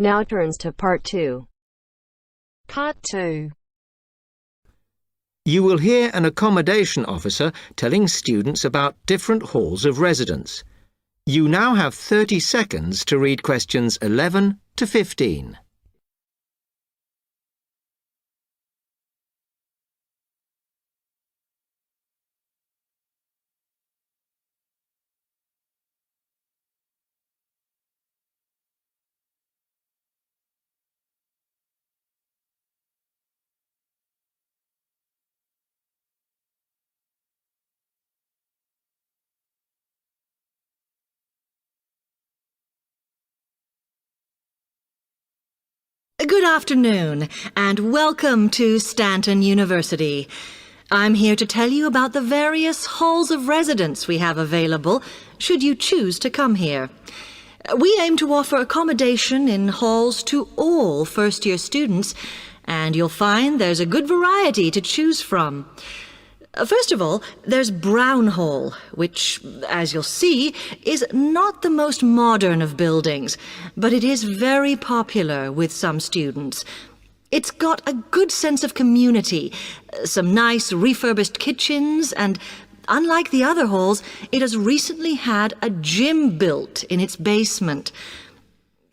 Now turns to Part 2. Part 2. You will hear an accommodation officer telling students about different halls of residence. You now have 30 seconds to read questions 11 to 15. Good afternoon, and welcome to Stanton University. I'm here to tell you about the various halls of residence we have available, should you choose to come here. We aim to offer accommodation in halls to all first-year students, and you'll find there's a good variety to choose from. First of all, there's Brown Hall, which, as you'll see, is not the most modern of buildings, but it is very popular with some students. It's got a good sense of community, some nice refurbished kitchens, and unlike the other halls, it has recently had a gym built in its basement.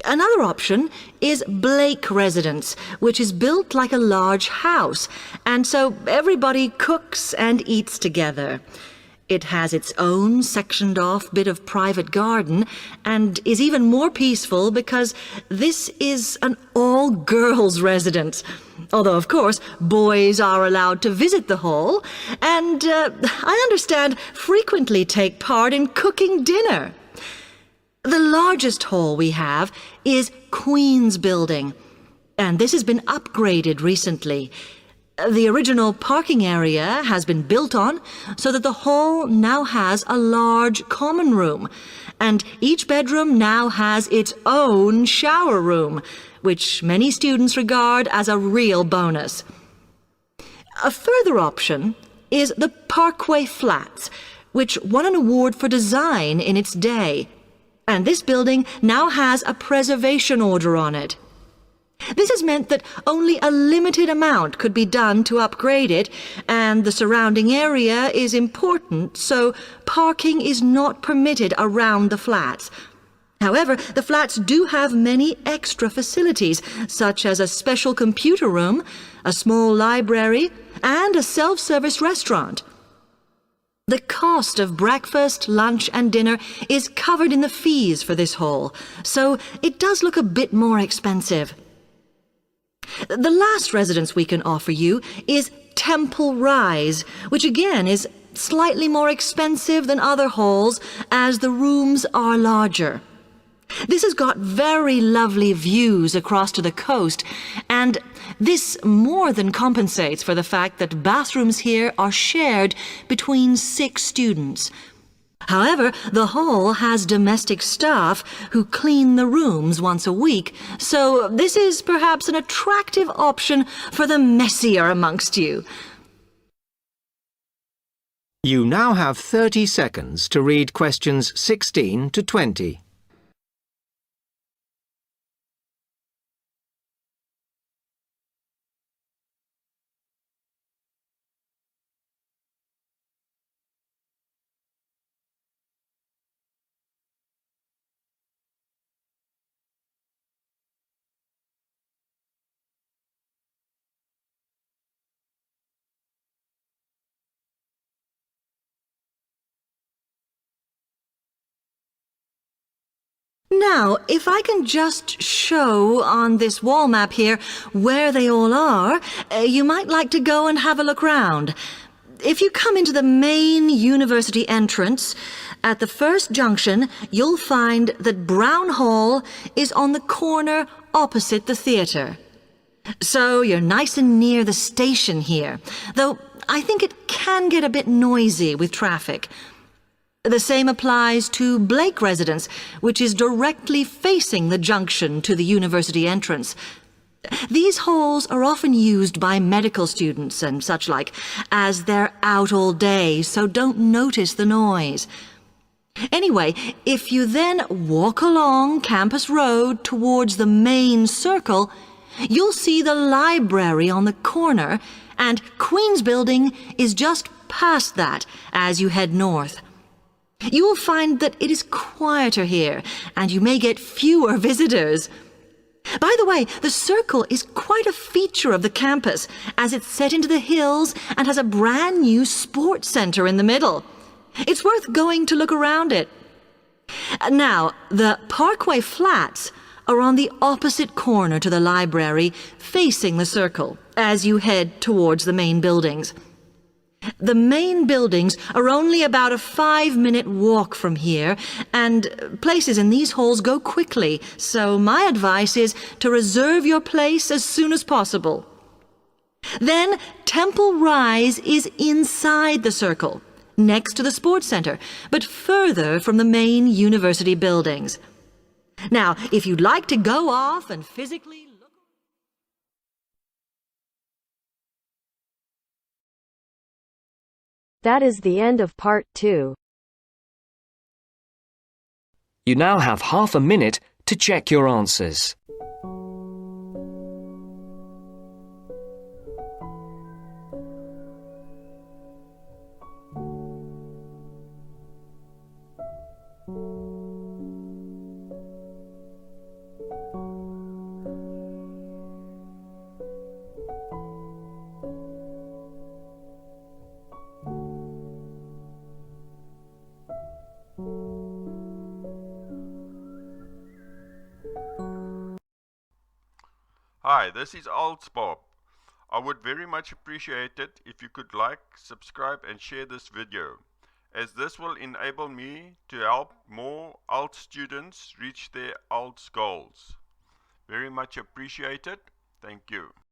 Another option is Blake Residence, which is built like a large house, and so everybody cooks and eats together. It has its own sectioned-off bit of private garden and is even more peaceful because this is an all-girls residence. Although, of course, boys are allowed to visit the hall and, I understand, frequently take part in cooking dinner. The largest hall we have is Queen's Building, and this has been upgraded recently. The original parking area has been built on so that the hall now has a large common room, and each bedroom now has its own shower room, which many students regard as a real bonus. A further option is the Parkway Flats, which won an award for design in its day. And this building now has a preservation order on it. This has meant that only a limited amount could be done to upgrade it, and the surrounding area is important, so parking is not permitted around the flats. However, the flats do have many extra facilities, such as a special computer room, a small library, and a self-service restaurant. The cost of breakfast, lunch, and dinner is covered in the fees for this hall, so it does look a bit more expensive. The last residence we can offer you is Temple Rise, which again is slightly more expensive than other halls as the rooms are larger. This has got very lovely views across to the coast, and this more than compensates for the fact that bathrooms here are shared between 6 students. However, the hall has domestic staff who clean the rooms once a week, so this is perhaps an attractive option for the messier amongst you. You now have 30 seconds to read questions 16 to 20. Now, if I can just show on this wall map here where they all are, you might like to go and have a look round. If you come into the main university entrance, at the first junction, you'll find that Brown Hall is on the corner opposite the theatre. So you're nice and near the station here, though I think it can get a bit noisy with traffic. The same applies to Blake Residence, which is directly facing the junction to the university entrance. These halls are often used by medical students and such like, as they're out all day, so don't notice the noise. Anyway, if you then walk along Campus Road towards the main circle, you'll see the library on the corner, and Queen's Building is just past that as you head north. You will find that it is quieter here, and you may get fewer visitors. By the way, the circle is quite a feature of the campus, as it's set into the hills and has a brand new sports center in the middle. It's worth going to look around it. Now, the Parkway Flats are on the opposite corner to the library, facing the circle, as you head towards the main buildings. The main buildings are only about a 5-minute walk from here, and places in these halls go quickly, so my advice is to reserve your place as soon as possible. Then Temple Rise is inside the circle, next to the sports center, but further from the main university buildings. Now, if you'd like to go off and physically look... That is the end of part 2. You now have half a minute to check your answers. Hi, this is IELTS Bob. I would very much appreciate it if you could like, subscribe and share this video, as this will enable me to help more IELTS students reach their IELTS goals. Very much appreciated. Thank you.